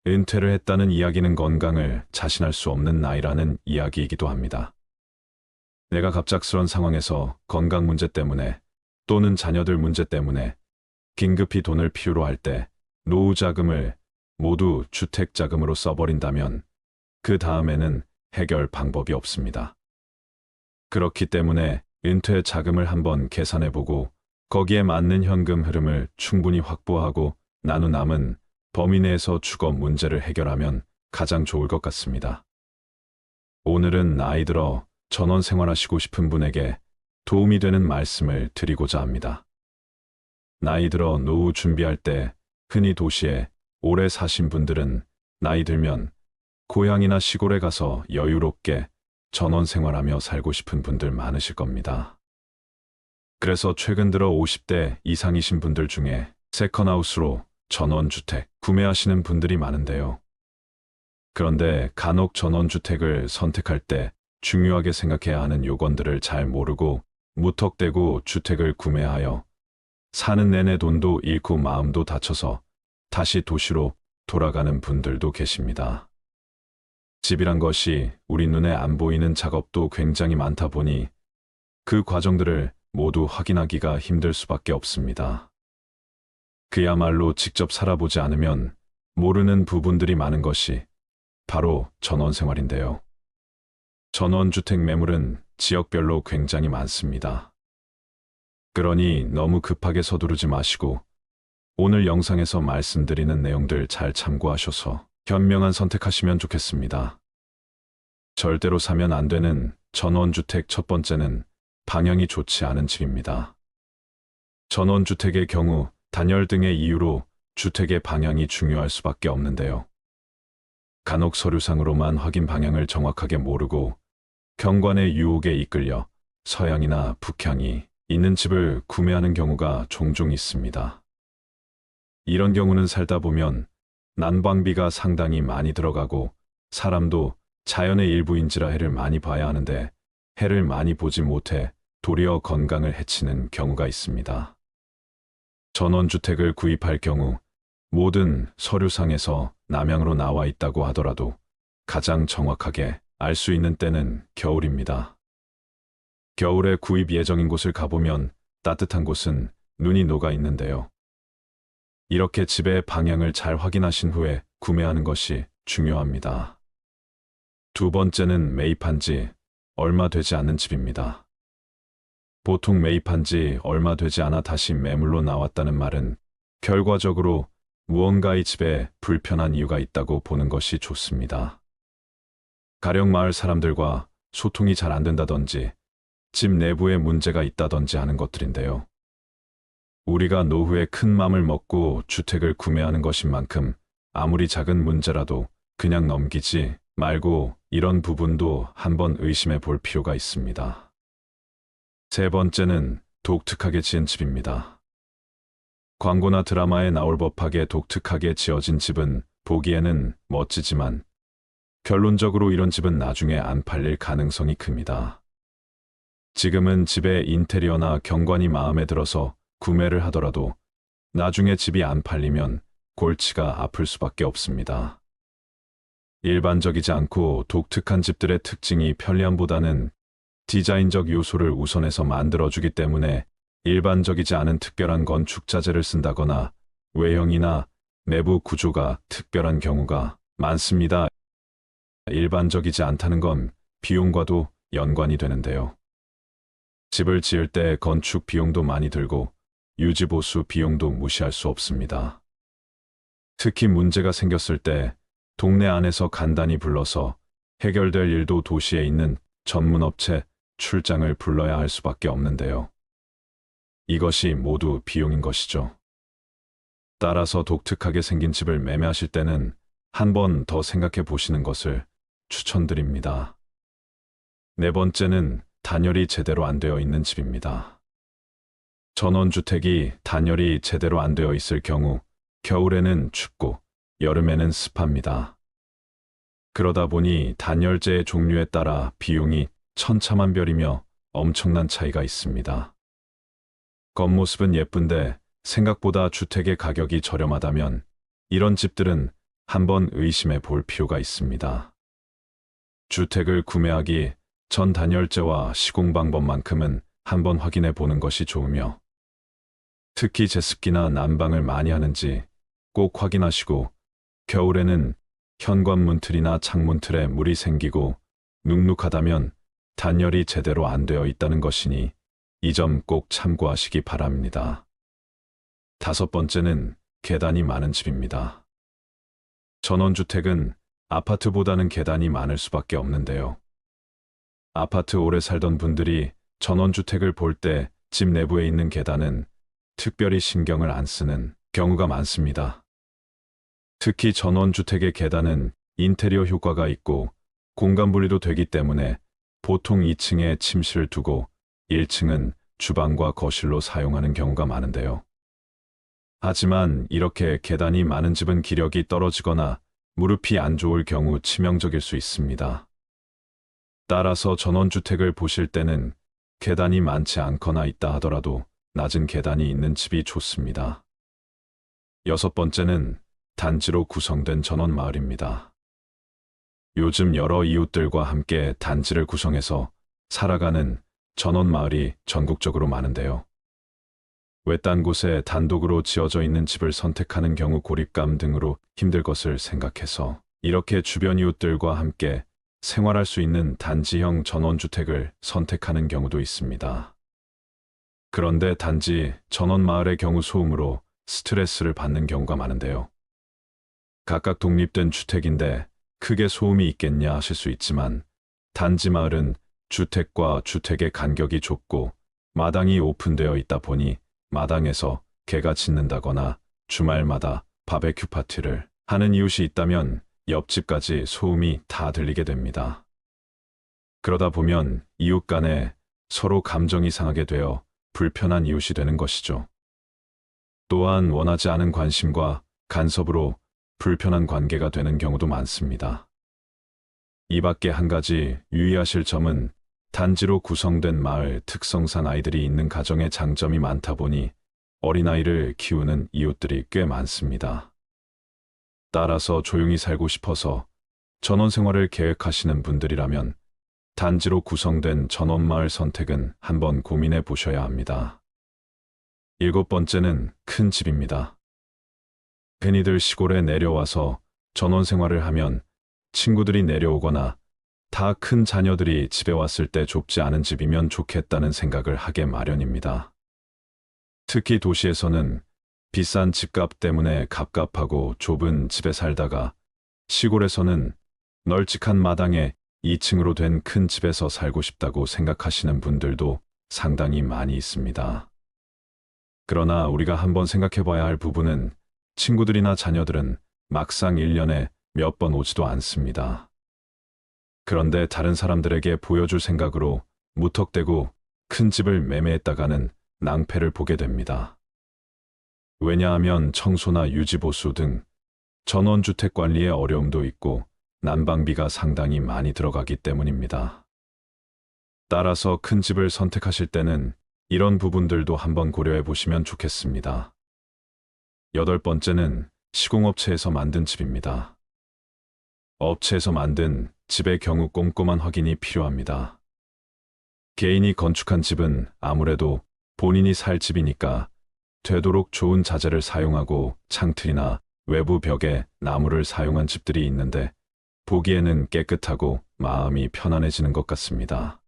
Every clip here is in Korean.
은퇴를 했다는 이야기는 건강을 자신할 수 없는 나이라는 이야기이기도 합니다. 내가 갑작스런 상황에서 건강 문제 때문에 또는 자녀들 문제 때문에 긴급히 돈을 필요로 할 때 노후 자금을 모두 주택 자금으로 써버린다면 그 다음에는 해결 방법이 없습니다. 그렇기 때문에 은퇴 자금을 한번 계산해보고 거기에 맞는 현금 흐름을 충분히 확보하고 나누 남은 범위 내에서 주거 문제를 해결하면 가장 좋을 것 같습니다. 오늘은 나이 들어 전원 생활하시고 싶은 분에게 도움이 되는 말씀을 드리고자 합니다. 나이 들어 노후 준비할 때 흔히 도시에 오래 사신 분들은 나이 들면 고향이나 시골에 가서 여유롭게 전원 생활하며 살고 싶은 분들 많으실 겁니다. 그래서 최근 들어 50대 이상이신 분들 중에 세컨하우스로 전원주택 구매하시는 분들이 많은데요. 그런데 간혹 전원주택을 선택할 때 중요하게 생각해야 하는 요건들을 잘 모르고 무턱대고 주택을 구매하여 사는 내내 돈도 잃고 마음도 다쳐서 다시 도시로 돌아가는 분들도 계십니다. 집이란 것이 우리 눈에 안 보이는 작업도 굉장히 많다 보니 그 과정들을 모두 확인하기가 힘들 수밖에 없습니다. 그야말로 직접 살아보지 않으면 모르는 부분들이 많은 것이 바로 전원생활인데요. 전원주택 매물은 지역별로 굉장히 많습니다. 그러니 너무 급하게 서두르지 마시고 오늘 영상에서 말씀드리는 내용들 잘 참고하셔서 현명한 선택하시면 좋겠습니다. 절대로 사면 안 되는 전원주택 첫 번째는 방향이 좋지 않은 집입니다. 전원주택의 경우 단열 등의 이유로 주택의 방향이 중요할 수밖에 없는데요. 간혹 서류상으로만 확인 방향을 정확하게 모르고 경관의 유혹에 이끌려 서향이나 북향이 있는 집을 구매하는 경우가 종종 있습니다. 이런 경우는 살다 보면 난방비가 상당히 많이 들어가고 사람도 자연의 일부인지라 해를 많이 봐야 하는데 해를 많이 보지 못해 도리어 건강을 해치는 경우가 있습니다. 전원주택을 구입할 경우 모든 서류상에서 남향으로 나와 있다고 하더라도 가장 정확하게 알 수 있는 때는 겨울입니다. 겨울에 구입 예정인 곳을 가보면 따뜻한 곳은 눈이 녹아 있는데요. 이렇게 집의 방향을 잘 확인하신 후에 구매하는 것이 중요합니다. 두 번째는 매입한 지 얼마 되지 않은 집입니다. 보통 매입한 지 얼마 되지 않아 다시 매물로 나왔다는 말은 결과적으로 무언가 이 집에 불편한 이유가 있다고 보는 것이 좋습니다. 가령 마을 사람들과 소통이 잘 안 된다든지 집 내부에 문제가 있다든지 하는 것들인데요. 우리가 노후에 큰 맘을 먹고 주택을 구매하는 것인 만큼 아무리 작은 문제라도 그냥 넘기지 말고 이런 부분도 한번 의심해 볼 필요가 있습니다. 세 번째는 독특하게 지은 집입니다. 광고나 드라마에 나올 법하게 독특하게 지어진 집은 보기에는 멋지지만 결론적으로 이런 집은 나중에 안 팔릴 가능성이 큽니다. 지금은 집의 인테리어나 경관이 마음에 들어서 구매를 하더라도 나중에 집이 안 팔리면 골치가 아플 수밖에 없습니다. 일반적이지 않고 독특한 집들의 특징이 편리함보다는 디자인적 요소를 우선해서 만들어주기 때문에 일반적이지 않은 특별한 건축 자재를 쓴다거나 외형이나 내부 구조가 특별한 경우가 많습니다. 일반적이지 않다는 건 비용과도 연관이 되는데요. 집을 지을 때 건축 비용도 많이 들고 유지보수 비용도 무시할 수 없습니다. 특히 문제가 생겼을 때 동네 안에서 간단히 불러서 해결될 일도 도시에 있는 전문업체 출장을 불러야 할 수밖에 없는데요. 이것이 모두 비용인 것이죠. 따라서 독특하게 생긴 집을 매매하실 때는 한 번 더 생각해 보시는 것을 추천드립니다. 네 번째는 단열이 제대로 안 되어 있는 집입니다. 전원주택이 단열이 제대로 안 되어 있을 경우 겨울에는 춥고 여름에는 습합니다. 그러다 보니 단열재의 종류에 따라 비용이 천차만별이며 엄청난 차이가 있습니다. 겉모습은 예쁜데 생각보다 주택의 가격이 저렴하다면 이런 집들은 한번 의심해 볼 필요가 있습니다. 주택을 구매하기 전 단열재와 시공 방법만큼은 한번 확인해 보는 것이 좋으며, 특히 제습기나 난방을 많이 하는지 꼭 확인하시고, 겨울에는 현관문 틀이나 창문 틀에 물이 생기고 눅눅하다면 단열이 제대로 안 되어 있다는 것이니 이 점 꼭 참고하시기 바랍니다. 5번째는 계단이 많은 집입니다. 전원주택은 아파트보다는 계단이 많을 수밖에 없는데요. 아파트 오래 살던 분들이 전원주택을 볼 때 집 내부에 있는 계단은 특별히 신경을 안 쓰는 경우가 많습니다. 특히 전원주택의 계단은 인테리어 효과가 있고 공간 분리도 되기 때문에 보통 2층에 침실을 두고 1층은 주방과 거실로 사용하는 경우가 많은데요. 하지만 이렇게 계단이 많은 집은 기력이 떨어지거나 무릎이 안 좋을 경우 치명적일 수 있습니다. 따라서 전원주택을 보실 때는 계단이 많지 않거나 있다 하더라도 낮은 계단이 있는 집이 좋습니다. 6번째는 단지로 구성된 전원마을입니다. 요즘 여러 이웃들과 함께 단지를 구성해서 살아가는 전원마을이 전국적으로 많은데요. 외딴 곳에 단독으로 지어져 있는 집을 선택하는 경우 고립감 등으로 힘들 것을 생각해서 이렇게 주변 이웃들과 함께 생활할 수 있는 단지형 전원주택을 선택하는 경우도 있습니다. 그런데 단지 전원마을의 경우 소음으로 스트레스를 받는 경우가 많은데요. 각각 독립된 주택인데 크게 소음이 있겠냐 하실 수 있지만, 단지 마을은 주택과 주택의 간격이 좁고 마당이 오픈되어 있다 보니 마당에서 개가 짖는다거나 주말마다 바베큐 파티를 하는 이웃이 있다면 옆집까지 소음이 다 들리게 됩니다. 그러다 보면 이웃 간에 서로 감정이 상하게 되어 불편한 이웃이 되는 것이죠. 또한 원하지 않은 관심과 간섭으로 불편한 관계가 되는 경우도 많습니다. 이 밖에 한 가지 유의하실 점은 단지로 구성된 마을 특성상 아이들이 있는 가정에 장점이 많다 보니 어린아이를 키우는 이웃들이 꽤 많습니다. 따라서 조용히 살고 싶어서 전원생활을 계획하시는 분들이라면 단지로 구성된 전원마을 선택은 한번 고민해 보셔야 합니다. 7번째는 큰 집입니다. 흔히들 시골에 내려와서 전원생활을 하면 친구들이 내려오거나 다 큰 자녀들이 집에 왔을 때 좁지 않은 집이면 좋겠다는 생각을 하게 마련입니다. 특히 도시에서는 비싼 집값 때문에 갑갑하고 좁은 집에 살다가 시골에서는 널찍한 마당에 2층으로 된 큰 집에서 살고 싶다고 생각하시는 분들도 상당히 많이 있습니다. 그러나 우리가 한번 생각해 봐야 할 부분은 친구들이나 자녀들은 막상 1년에 몇 번 오지도 않습니다. 그런데 다른 사람들에게 보여줄 생각으로 무턱대고 큰 집을 매매했다가는 낭패를 보게 됩니다. 왜냐하면 청소나 유지보수 등 전원주택 관리에 어려움도 있고 난방비가 상당히 많이 들어가기 때문입니다. 따라서 큰 집을 선택하실 때는 이런 부분들도 한번 고려해 보시면 좋겠습니다. 8번째는 시공업체에서 만든 집입니다. 업체에서 만든 집의 경우 꼼꼼한 확인이 필요합니다. 개인이 건축한 집은 아무래도 본인이 살 집이니까 되도록 좋은 자재를 사용하고 창틀이나 외부 벽에 나무를 사용한 집들이 있는데 보기에는 깨끗하고 마음이 편안해지는 것 같습니다.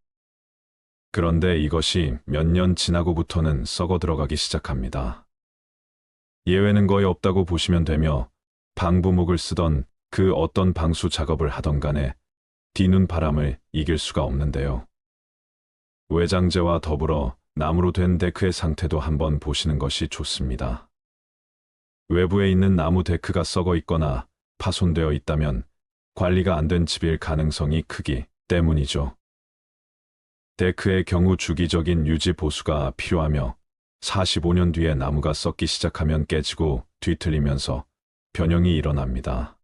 그런데 이것이 몇 년 지나고부터는 썩어 들어가기 시작합니다. 예외는 거의 없다고 보시면 되며 방부목을 쓰던 그 어떤 방수 작업을 하던 간에 뒤눈 바람을 이길 수가 없는데요. 외장재와 더불어 나무로 된 데크의 상태도 한번 보시는 것이 좋습니다. 외부에 있는 나무 데크가 썩어 있거나 파손되어 있다면 관리가 안 된 집일 가능성이 크기 때문이죠. 데크의 경우 주기적인 유지 보수가 필요하며 45년 뒤에 나무가 썩기 시작하면 깨지고 뒤틀리면서 변형이 일어납니다.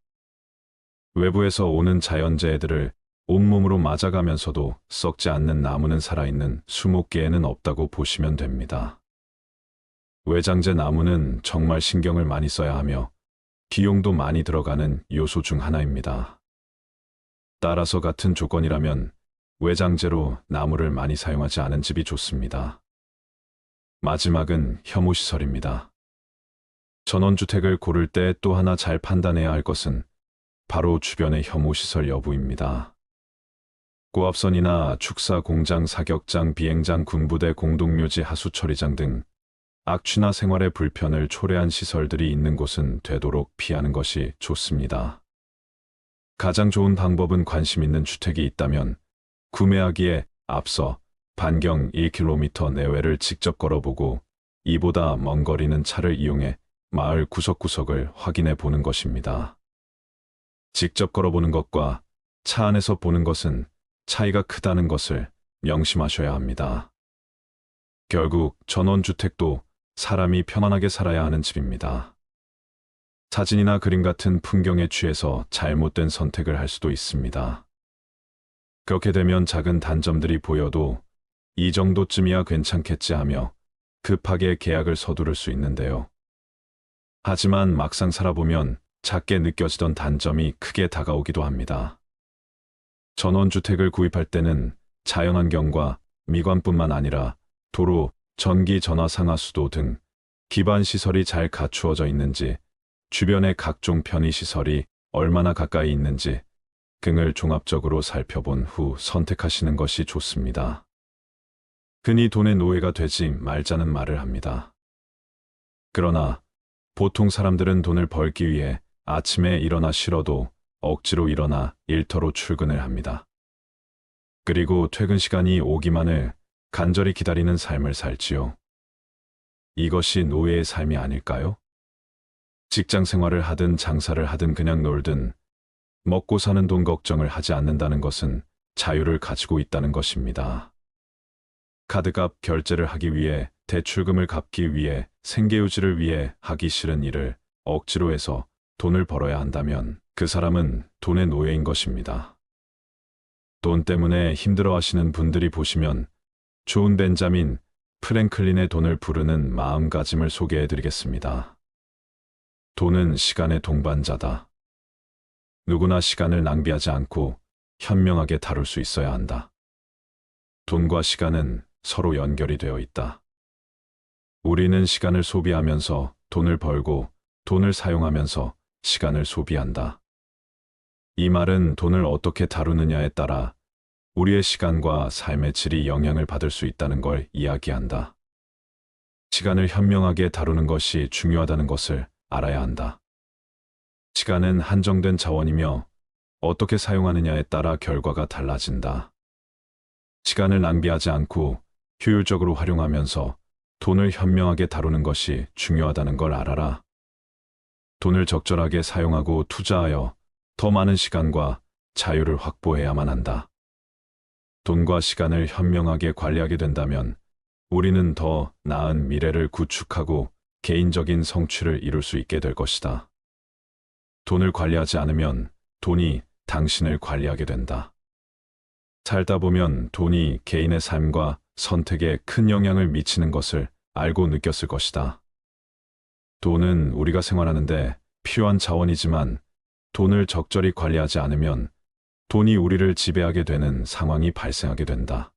외부에서 오는 자연재해들을 온몸으로 맞아가면서도 썩지 않는 나무는 살아있는 20개에는 없다고 보시면 됩니다. 외장재 나무는 정말 신경을 많이 써야 하며 비용도 많이 들어가는 요소 중 하나입니다. 따라서 같은 조건이라면 외장재로 나무를 많이 사용하지 않은 집이 좋습니다. 마지막은 혐오시설입니다. 전원주택을 고를 때 또 하나 잘 판단해야 할 것은 바로 주변의 혐오시설 여부입니다. 고압선이나 축사 공장, 사격장, 비행장, 군부대, 공동묘지, 하수처리장 등 악취나 생활의 불편을 초래한 시설들이 있는 곳은 되도록 피하는 것이 좋습니다. 가장 좋은 방법은 관심 있는 주택이 있다면 구매하기에 앞서 반경 1km 내외를 직접 걸어보고 이보다 먼 거리는 차를 이용해 마을 구석구석을 확인해 보는 것입니다. 직접 걸어보는 것과 차 안에서 보는 것은 차이가 크다는 것을 명심하셔야 합니다. 결국 전원주택도 사람이 편안하게 살아야 하는 집입니다. 사진이나 그림 같은 풍경에 취해서 잘못된 선택을 할 수도 있습니다. 그렇게 되면 작은 단점들이 보여도 이 정도쯤이야 괜찮겠지 하며 급하게 계약을 서두를 수 있는데요. 하지만 막상 살아보면 작게 느껴지던 단점이 크게 다가오기도 합니다. 전원주택을 구입할 때는 자연환경과 미관뿐만 아니라 도로, 전기, 전화, 상하수도 등 기반 시설이 잘 갖추어져 있는지, 주변의 각종 편의시설이 얼마나 가까이 있는지 등을 종합적으로 살펴본 후 선택하시는 것이 좋습니다. 흔히 돈의 노예가 되지 말자는 말을 합니다. 그러나 보통 사람들은 돈을 벌기 위해 아침에 일어나 싫어도 억지로 일어나 일터로 출근을 합니다. 그리고 퇴근 시간이 오기만을 간절히 기다리는 삶을 살지요. 이것이 노예의 삶이 아닐까요? 직장 생활을 하든 장사를 하든 그냥 놀든 먹고 사는 돈 걱정을 하지 않는다는 것은 자유를 가지고 있다는 것입니다. 카드값 결제를 하기 위해, 대출금을 갚기 위해, 생계유지를 위해 하기 싫은 일을 억지로 해서 돈을 벌어야 한다면 그 사람은 돈의 노예인 것입니다. 돈 때문에 힘들어하시는 분들이 보시면 존 벤자민 프랭클린의 돈을 부르는 마음가짐을 소개해드리겠습니다. 돈은 시간의 동반자다. 누구나 시간을 낭비하지 않고 현명하게 다룰 수 있어야 한다. 돈과 시간은 서로 연결이 되어 있다. 우리는 시간을 소비하면서 돈을 벌고 돈을 사용하면서 시간을 소비한다. 이 말은 돈을 어떻게 다루느냐에 따라 우리의 시간과 삶의 질이 영향을 받을 수 있다는 걸 이야기한다. 시간을 현명하게 다루는 것이 중요하다는 것을 알아야 한다. 시간은 한정된 자원이며 어떻게 사용하느냐에 따라 결과가 달라진다. 시간을 낭비하지 않고 효율적으로 활용하면서 돈을 현명하게 다루는 것이 중요하다는 걸 알아라. 돈을 적절하게 사용하고 투자하여 더 많은 시간과 자유를 확보해야만 한다. 돈과 시간을 현명하게 관리하게 된다면 우리는 더 나은 미래를 구축하고 개인적인 성취를 이룰 수 있게 될 것이다. 돈을 관리하지 않으면 돈이 당신을 관리하게 된다. 살다 보면 돈이 개인의 삶과 선택에 큰 영향을 미치는 것을 알고 느꼈을 것이다. 돈은 우리가 생활하는데 필요한 자원이지만 돈을 적절히 관리하지 않으면 돈이 우리를 지배하게 되는 상황이 발생하게 된다.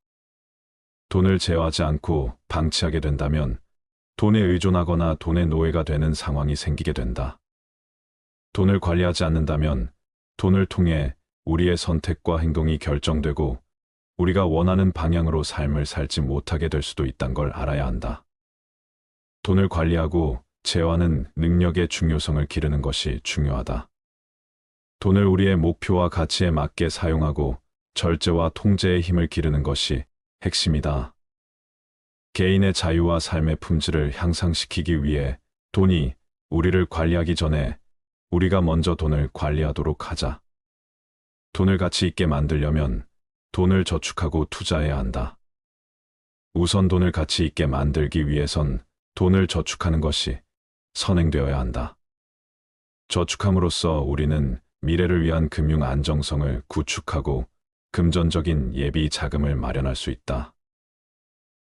돈을 제어하지 않고 방치하게 된다면 돈에 의존하거나 돈의 노예가 되는 상황이 생기게 된다. 돈을 관리하지 않는다면 돈을 통해 우리의 선택과 행동이 결정되고 우리가 원하는 방향으로 삶을 살지 못하게 될 수도 있다는 걸 알아야 한다. 돈을 관리하고 제어하는 능력의 중요성을 기르는 것이 중요하다. 돈을 우리의 목표와 가치에 맞게 사용하고 절제와 통제의 힘을 기르는 것이 핵심이다. 개인의 자유와 삶의 품질을 향상시키기 위해 돈이 우리를 관리하기 전에 우리가 먼저 돈을 관리하도록 하자. 돈을 가치 있게 만들려면 돈을 저축하고 투자해야 한다. 우선 돈을 가치 있게 만들기 위해선 돈을 저축하는 것이 선행되어야 한다. 저축함으로써 우리는 미래를 위한 금융 안정성을 구축하고 금전적인 예비 자금을 마련할 수 있다.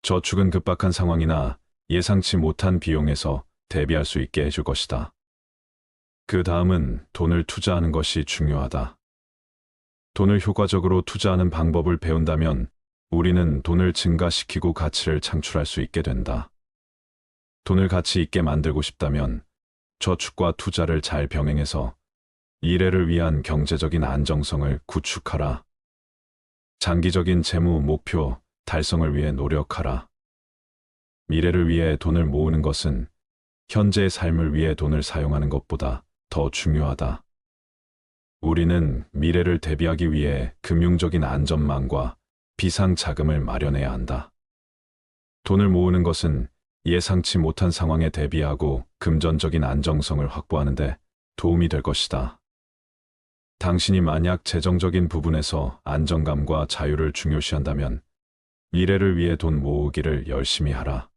저축은 급박한 상황이나 예상치 못한 비용에서 대비할 수 있게 해줄 것이다. 그 다음은 돈을 투자하는 것이 중요하다. 돈을 효과적으로 투자하는 방법을 배운다면 우리는 돈을 증가시키고 가치를 창출할 수 있게 된다. 돈을 가치 있게 만들고 싶다면 저축과 투자를 잘 병행해서 미래를 위한 경제적인 안정성을 구축하라. 장기적인 재무 목표 달성을 위해 노력하라. 미래를 위해 돈을 모으는 것은 현재의 삶을 위해 돈을 사용하는 것보다 더 중요하다. 우리는 미래를 대비하기 위해 금융적인 안전망과 비상 자금을 마련해야 한다. 돈을 모으는 것은 예상치 못한 상황에 대비하고 금전적인 안정성을 확보하는 데 도움이 될 것이다. 당신이 만약 재정적인 부분에서 안정감과 자유를 중요시한다면 미래를 위해 돈 모으기를 열심히 하라.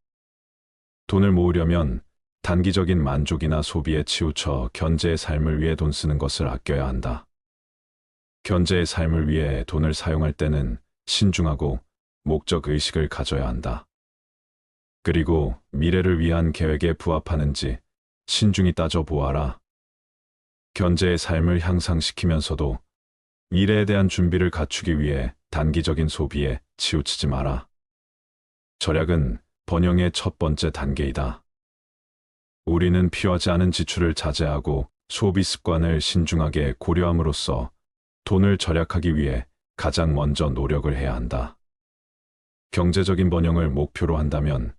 돈을 모으려면 단기적인 만족이나 소비에 치우쳐 견제의 삶을 위해 돈 쓰는 것을 아껴야 한다. 견제의 삶을 위해 돈을 사용할 때는 신중하고 목적 의식을 가져야 한다. 그리고 미래를 위한 계획에 부합하는지 신중히 따져보아라. 견제의 삶을 향상시키면서도 미래에 대한 준비를 갖추기 위해 단기적인 소비에 치우치지 마라. 절약은 번영의 첫 번째 단계이다. 우리는 필요하지 않은 지출을 자제하고 소비 습관을 신중하게 고려함으로써 돈을 절약하기 위해 가장 먼저 노력을 해야 한다. 경제적인 번영을 목표로 한다면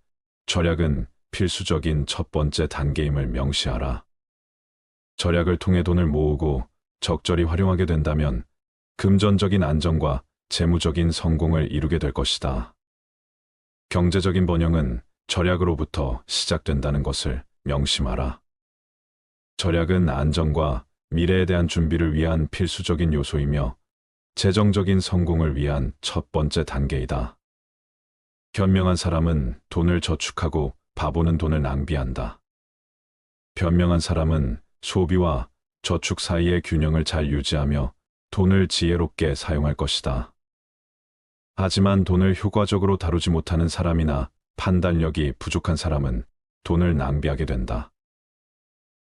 절약은 필수적인 첫 번째 단계임을 명시하라. 절약을 통해 돈을 모으고 적절히 활용하게 된다면 금전적인 안정과 재무적인 성공을 이루게 될 것이다. 경제적인 번영은 절약으로부터 시작된다는 것을 명심하라. 절약은 안정과 미래에 대한 준비를 위한 필수적인 요소이며 재정적인 성공을 위한 첫 번째 단계이다. 현명한 사람은 돈을 저축하고 바보는 돈을 낭비한다. 현명한 사람은 소비와 저축 사이의 균형을 잘 유지하며 돈을 지혜롭게 사용할 것이다. 하지만 돈을 효과적으로 다루지 못하는 사람이나 판단력이 부족한 사람은 돈을 낭비하게 된다.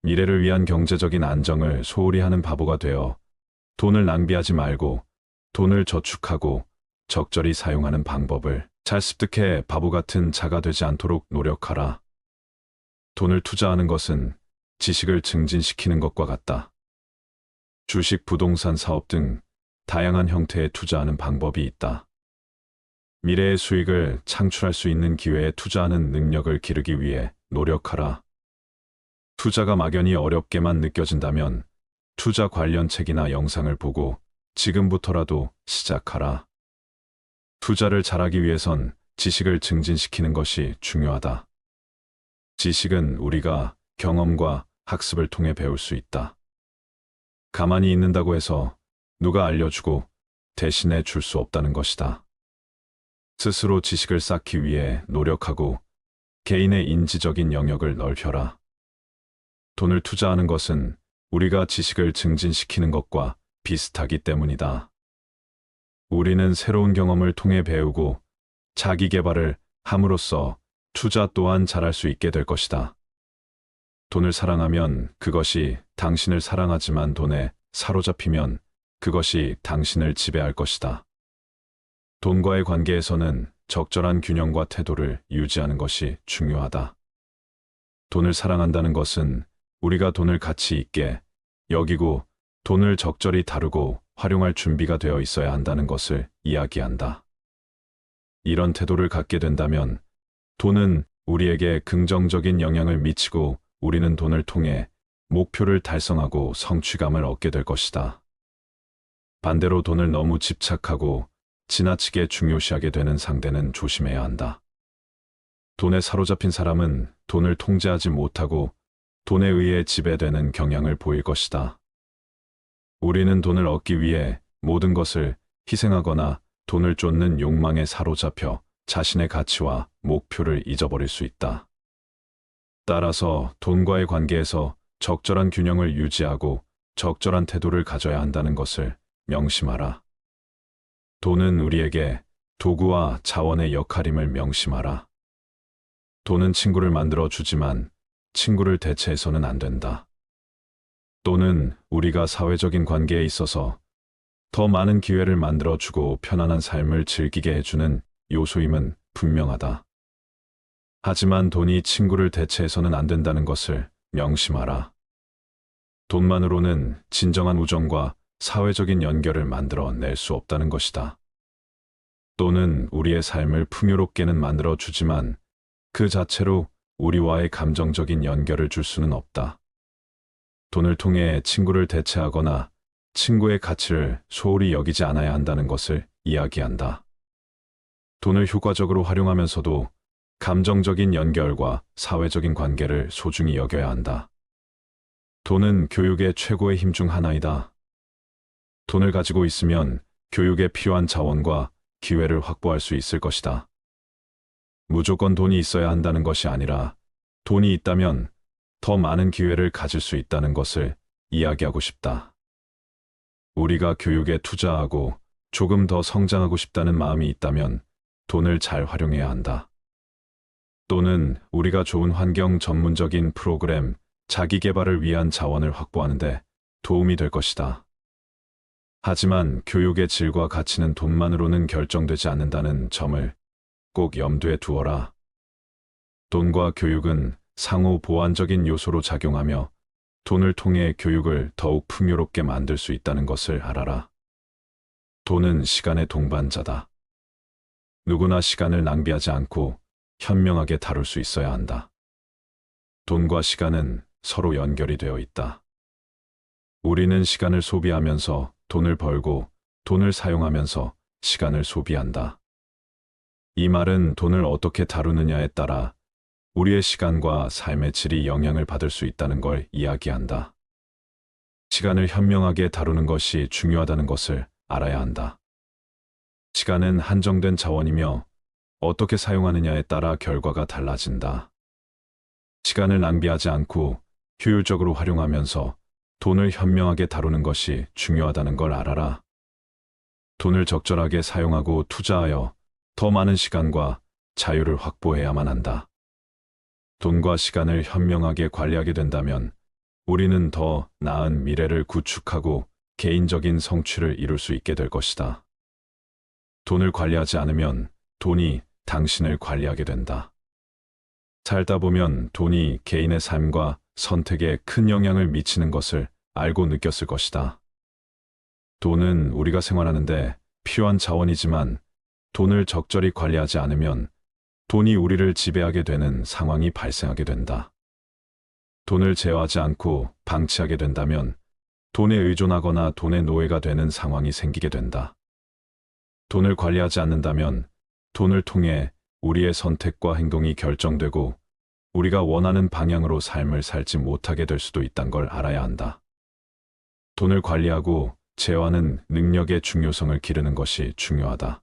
미래를 위한 경제적인 안정을 소홀히 하는 바보가 되어 돈을 낭비하지 말고 돈을 저축하고 적절히 사용하는 방법을 잘 습득해 바보 같은 자가 되지 않도록 노력하라. 돈을 투자하는 것은 지식을 증진시키는 것과 같다. 주식, 부동산 사업 등 다양한 형태의 투자하는 방법이 있다. 미래의 수익을 창출할 수 있는 기회에 투자하는 능력을 기르기 위해 노력하라. 투자가 막연히 어렵게만 느껴진다면 투자 관련 책이나 영상을 보고 지금부터라도 시작하라. 투자를 잘하기 위해선 지식을 증진시키는 것이 중요하다. 지식은 우리가 경험과 학습을 통해 배울 수 있다. 가만히 있는다고 해서 누가 알려주고 대신해 줄 수 없다는 것이다. 스스로 지식을 쌓기 위해 노력하고 개인의 인지적인 영역을 넓혀라. 돈을 투자하는 것은 우리가 지식을 증진시키는 것과 비슷하기 때문이다. 우리는 새로운 경험을 통해 배우고 자기 개발을 함으로써 투자 또한 잘할 수 있게 될 것이다. 돈을 사랑하면 그것이 당신을 사랑하지만 돈에 사로잡히면 그것이 당신을 지배할 것이다. 돈과의 관계에서는 적절한 균형과 태도를 유지하는 것이 중요하다. 돈을 사랑한다는 것은 우리가 돈을 가치 있게 여기고 돈을 적절히 다루고 활용할 준비가 되어 있어야 한다는 것을 이야기한다. 이런 태도를 갖게 된다면 돈은 우리에게 긍정적인 영향을 미치고 우리는 돈을 통해 목표를 달성하고 성취감을 얻게 될 것이다. 반대로 돈을 너무 집착하고 지나치게 중요시하게 되는 상대는 조심해야 한다. 돈에 사로잡힌 사람은 돈을 통제하지 못하고 돈에 의해 지배되는 경향을 보일 것이다. 우리는 돈을 얻기 위해 모든 것을 희생하거나 돈을 쫓는 욕망에 사로잡혀 자신의 가치와 목표를 잊어버릴 수 있다. 따라서 돈과의 관계에서 적절한 균형을 유지하고 적절한 태도를 가져야 한다는 것을 명심하라. 돈은 우리에게 도구와 자원의 역할임을 명심하라. 돈은 친구를 만들어 주지만 친구를 대체해서는 안 된다. 또는 우리가 사회적인 관계에 있어서 더 많은 기회를 만들어주고 편안한 삶을 즐기게 해주는 요소임은 분명하다. 하지만 돈이 친구를 대체해서는 안 된다는 것을 명심하라. 돈만으로는 진정한 우정과 사회적인 연결을 만들어낼 수 없다는 것이다. 돈은 우리의 삶을 풍요롭게는 만들어주지만 그 자체로 우리와의 감정적인 연결을 줄 수는 없다. 돈을 통해 친구를 대체하거나 친구의 가치를 소홀히 여기지 않아야 한다는 것을 이야기한다. 돈을 효과적으로 활용하면서도 감정적인 연결과 사회적인 관계를 소중히 여겨야 한다. 돈은 교육의 최고의 힘 중 하나이다. 돈을 가지고 있으면 교육에 필요한 자원과 기회를 확보할 수 있을 것이다. 무조건 돈이 있어야 한다는 것이 아니라 돈이 있다면 더 많은 기회를 가질 수 있다는 것을 이야기하고 싶다. 우리가 교육에 투자하고 조금 더 성장하고 싶다는 마음이 있다면 돈을 잘 활용해야 한다. 또는 우리가 좋은 환경 전문적인 프로그램, 자기 개발을 위한 자원을 확보하는데 도움이 될 것이다. 하지만 교육의 질과 가치는 돈만으로는 결정되지 않는다는 점을 꼭 염두에 두어라. 돈과 교육은 상호 보완적인 요소로 작용하며 돈을 통해 교육을 더욱 풍요롭게 만들 수 있다는 것을 알아라. 돈은 시간의 동반자다. 누구나 시간을 낭비하지 않고 현명하게 다룰 수 있어야 한다. 돈과 시간은 서로 연결이 되어 있다. 우리는 시간을 소비하면서 돈을 벌고 돈을 사용하면서 시간을 소비한다. 이 말은 돈을 어떻게 다루느냐에 따라 우리의 시간과 삶의 질이 영향을 받을 수 있다는 걸 이야기한다. 시간을 현명하게 다루는 것이 중요하다는 것을 알아야 한다. 시간은 한정된 자원이며 어떻게 사용하느냐에 따라 결과가 달라진다. 시간을 낭비하지 않고 효율적으로 활용하면서 돈을 현명하게 다루는 것이 중요하다는 걸 알아라. 돈을 적절하게 사용하고 투자하여 더 많은 시간과 자유를 확보해야만 한다. 돈과 시간을 현명하게 관리하게 된다면 우리는 더 나은 미래를 구축하고 개인적인 성취를 이룰 수 있게 될 것이다. 돈을 관리하지 않으면 돈이 당신을 관리하게 된다. 살다 보면 돈이 개인의 삶과 선택에 큰 영향을 미치는 것을 알고 느꼈을 것이다. 돈은 우리가 생활하는데 필요한 자원이지만 돈을 적절히 관리하지 않으면 돈이 우리를 지배하게 되는 상황이 발생하게 된다. 돈을 제어하지 않고 방치하게 된다면 돈에 의존하거나 돈의 노예가 되는 상황이 생기게 된다. 돈을 관리하지 않는다면 돈을 통해 우리의 선택과 행동이 결정되고 우리가 원하는 방향으로 삶을 살지 못하게 될 수도 있다는 걸 알아야 한다. 돈을 관리하고 제어하는 능력의 중요성을 기르는 것이 중요하다.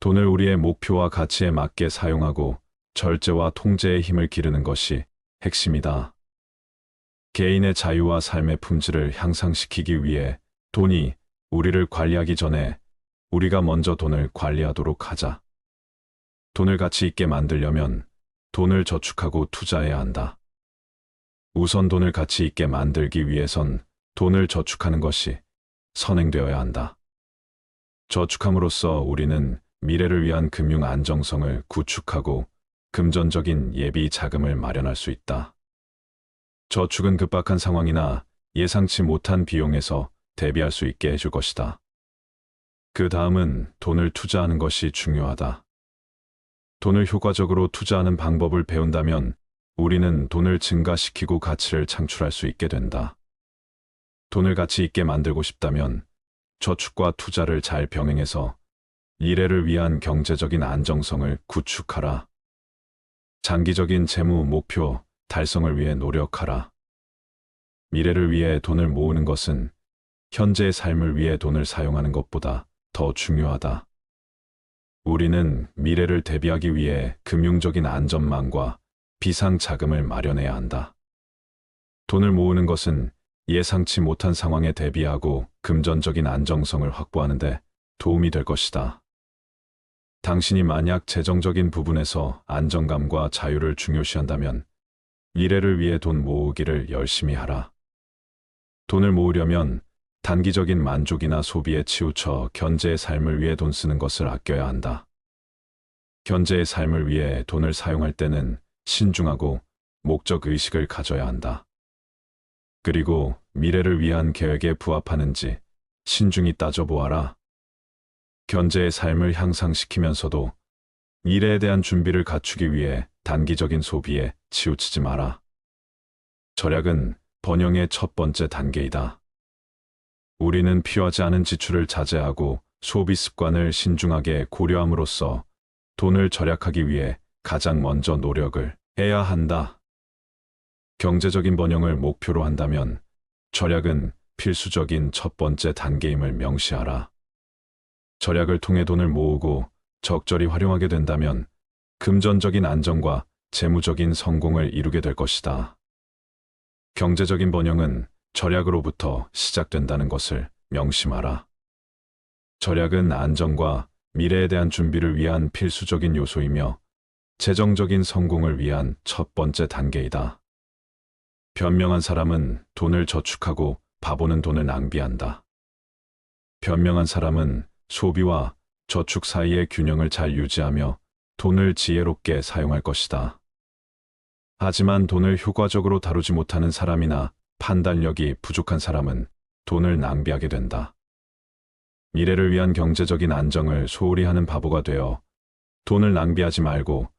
돈을 우리의 목표와 가치에 맞게 사용하고 절제와 통제의 힘을 기르는 것이 핵심이다. 개인의 자유와 삶의 품질을 향상시키기 위해 돈이 우리를 관리하기 전에 우리가 먼저 돈을 관리하도록 하자. 돈을 가치 있게 만들려면 돈을 저축하고 투자해야 한다. 우선 돈을 가치 있게 만들기 위해선 돈을 저축하는 것이 선행되어야 한다. 저축함으로써 우리는 미래를 위한 금융 안정성을 구축하고 금전적인 예비 자금을 마련할 수 있다. 저축은 급박한 상황이나 예상치 못한 비용에서 대비할 수 있게 해줄 것이다. 그 다음은 돈을 투자하는 것이 중요하다. 돈을 효과적으로 투자하는 방법을 배운다면 우리는 돈을 증가시키고 가치를 창출할 수 있게 된다. 돈을 가치 있게 만들고 싶다면 저축과 투자를 잘 병행해서 미래를 위한 경제적인 안정성을 구축하라. 장기적인 재무 목표 달성을 위해 노력하라. 미래를 위해 돈을 모으는 것은 현재의 삶을 위해 돈을 사용하는 것보다 더 중요하다. 우리는 미래를 대비하기 위해 금융적인 안전망과 비상 자금을 마련해야 한다. 돈을 모으는 것은 예상치 못한 상황에 대비하고 금전적인 안정성을 확보하는 데 도움이 될 것이다. 당신이 만약 재정적인 부분에서 안정감과 자유를 중요시한다면 미래를 위해 돈 모으기를 열심히 하라. 돈을 모으려면 단기적인 만족이나 소비에 치우쳐 현재의 삶을 위해 돈 쓰는 것을 아껴야 한다. 현재의 삶을 위해 돈을 사용할 때는 신중하고 목적 의식을 가져야 한다. 그리고 미래를 위한 계획에 부합하는지 신중히 따져보아라. 현재의 삶을 향상시키면서도 미래에 대한 준비를 갖추기 위해 단기적인 소비에 치우치지 마라. 절약은 번영의 첫 번째 단계이다. 우리는 필요하지 않은 지출을 자제하고 소비 습관을 신중하게 고려함으로써 돈을 절약하기 위해 가장 먼저 노력을 해야 한다. 경제적인 번영을 목표로 한다면 절약은 필수적인 첫 번째 단계임을 명시하라. 절약을 통해 돈을 모으고 적절히 활용하게 된다면 금전적인 안정과 재무적인 성공을 이루게 될 것이다. 경제적인 번영은 절약으로부터 시작된다는 것을 명심하라. 절약은 안정과 미래에 대한 준비를 위한 필수적인 요소이며 재정적인 성공을 위한 첫 번째 단계이다. 변명한 사람은 돈을 저축하고 바보는 돈을 낭비한다. 변명한 사람은 소비와 저축 사이의 균형을 잘 유지하며 돈을 지혜롭게 사용할 것이다. 하지만 돈을 효과적으로 다루지 못하는 사람이나 판단력이 부족한 사람은 돈을 낭비하게 된다. 미래를 위한 경제적인 안정을 소홀히 하는 바보가 되어 돈을 낭비하지 말고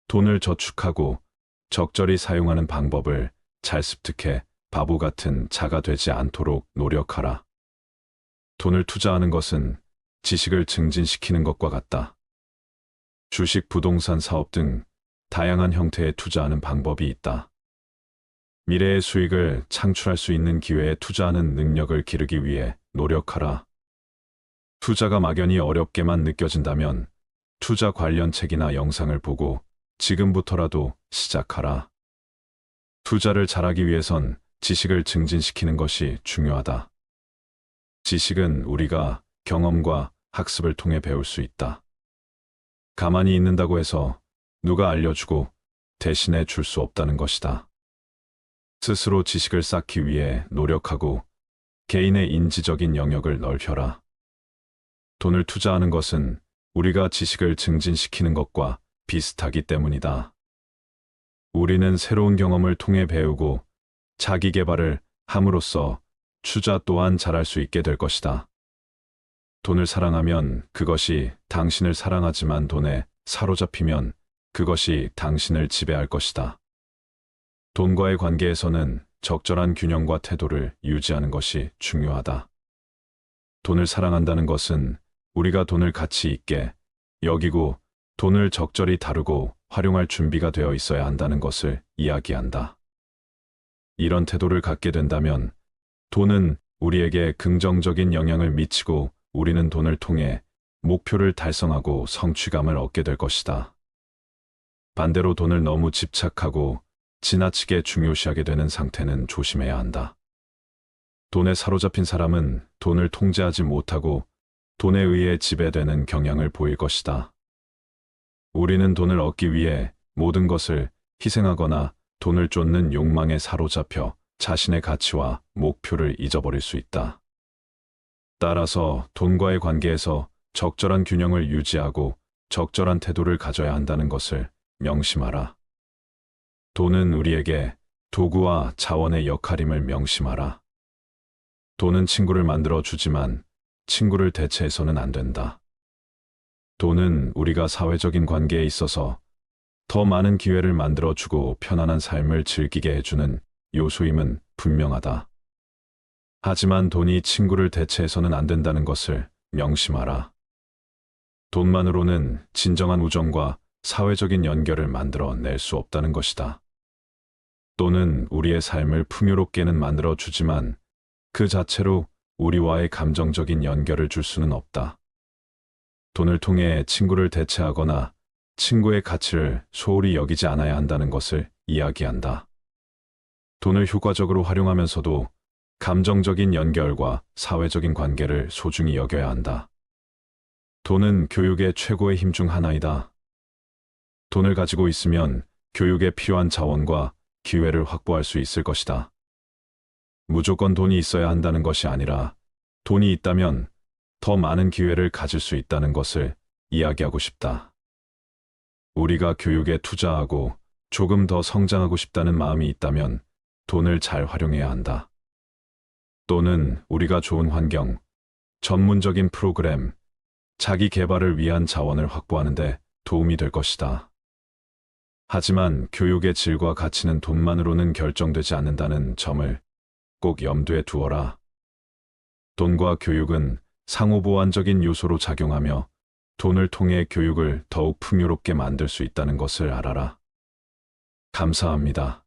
돈을 저축하고 적절히 사용하는 방법을 잘 습득해 바보 같은 자가 되지 않도록 노력하라. 돈을 투자하는 것은 지식을 증진시키는 것과 같다. 주식, 부동산 사업 등 다양한 형태의 투자하는 방법이 있다. 미래의 수익을 창출할 수 있는 기회에 투자하는 능력을 기르기 위해 노력하라. 투자가 막연히 어렵게만 느껴진다면 투자 관련 책이나 영상을 보고 지금부터라도 시작하라. 투자를 잘하기 위해선 지식을 증진시키는 것이 중요하다. 지식은 우리가 경험과 학습을 통해 배울 수 있다. 가만히 있는다고 해서 누가 알려주고 대신해 줄 수 없다는 것이다. 스스로 지식을 쌓기 위해 노력하고 개인의 인지적인 영역을 넓혀라. 돈을 투자하는 것은 우리가 지식을 증진시키는 것과 비슷하기 때문이다. 우리는 새로운 경험을 통해 배우고 자기 개발을 함으로써 투자 또한 잘할 수 있게 될 것이다. 돈을 사랑하면 그것이 당신을 사랑하지만 돈에 사로잡히면 그것이 당신을 지배할 것이다. 돈과의 관계에서는 적절한 균형과 태도를 유지하는 것이 중요하다. 돈을 사랑한다는 것은 우리가 돈을 가치 있게 여기고 돈을 적절히 다루고 활용할 준비가 되어 있어야 한다는 것을 이야기한다. 이런 태도를 갖게 된다면 돈은 우리에게 긍정적인 영향을 미치고 우리는 돈을 통해 목표를 달성하고 성취감을 얻게 될 것이다. 반대로 돈을 너무 집착하고 지나치게 중요시하게 되는 상태는 조심해야 한다. 돈에 사로잡힌 사람은 돈을 통제하지 못하고 돈에 의해 지배되는 경향을 보일 것이다. 우리는 돈을 얻기 위해 모든 것을 희생하거나 돈을 쫓는 욕망에 사로잡혀 자신의 가치와 목표를 잊어버릴 수 있다. 따라서 돈과의 관계에서 적절한 균형을 유지하고 적절한 태도를 가져야 한다는 것을 명심하라. 돈은 우리에게 도구와 자원의 역할임을 명심하라. 돈은 친구를 만들어 주지만 친구를 대체해서는 안 된다. 돈은 우리가 사회적인 관계에 있어서 더 많은 기회를 만들어 주고 편안한 삶을 즐기게 해주는 요소임은 분명하다. 하지만 돈이 친구를 대체해서는 안 된다는 것을 명심하라. 돈만으로는 진정한 우정과 사회적인 연결을 만들어 낼 수 없다는 것이다. 돈은 우리의 삶을 풍요롭게는 만들어 주지만 그 자체로 우리와의 감정적인 연결을 줄 수는 없다. 돈을 통해 친구를 대체하거나 친구의 가치를 소홀히 여기지 않아야 한다는 것을 이야기한다. 돈을 효과적으로 활용하면서도 감정적인 연결과 사회적인 관계를 소중히 여겨야 한다. 돈은 교육의 최고의 힘 중 하나이다. 돈을 가지고 있으면 교육에 필요한 자원과 기회를 확보할 수 있을 것이다. 무조건 돈이 있어야 한다는 것이 아니라 돈이 있다면 더 많은 기회를 가질 수 있다는 것을 이야기하고 싶다. 우리가 교육에 투자하고 조금 더 성장하고 싶다는 마음이 있다면 돈을 잘 활용해야 한다. 또는 우리가 좋은 환경, 전문적인 프로그램, 자기 개발을 위한 자원을 확보하는 데 도움이 될 것이다. 하지만 교육의 질과 가치는 돈만으로는 결정되지 않는다는 점을 꼭 염두에 두어라. 돈과 교육은 상호보완적인 요소로 작용하며 돈을 통해 교육을 더욱 풍요롭게 만들 수 있다는 것을 알아라. 감사합니다.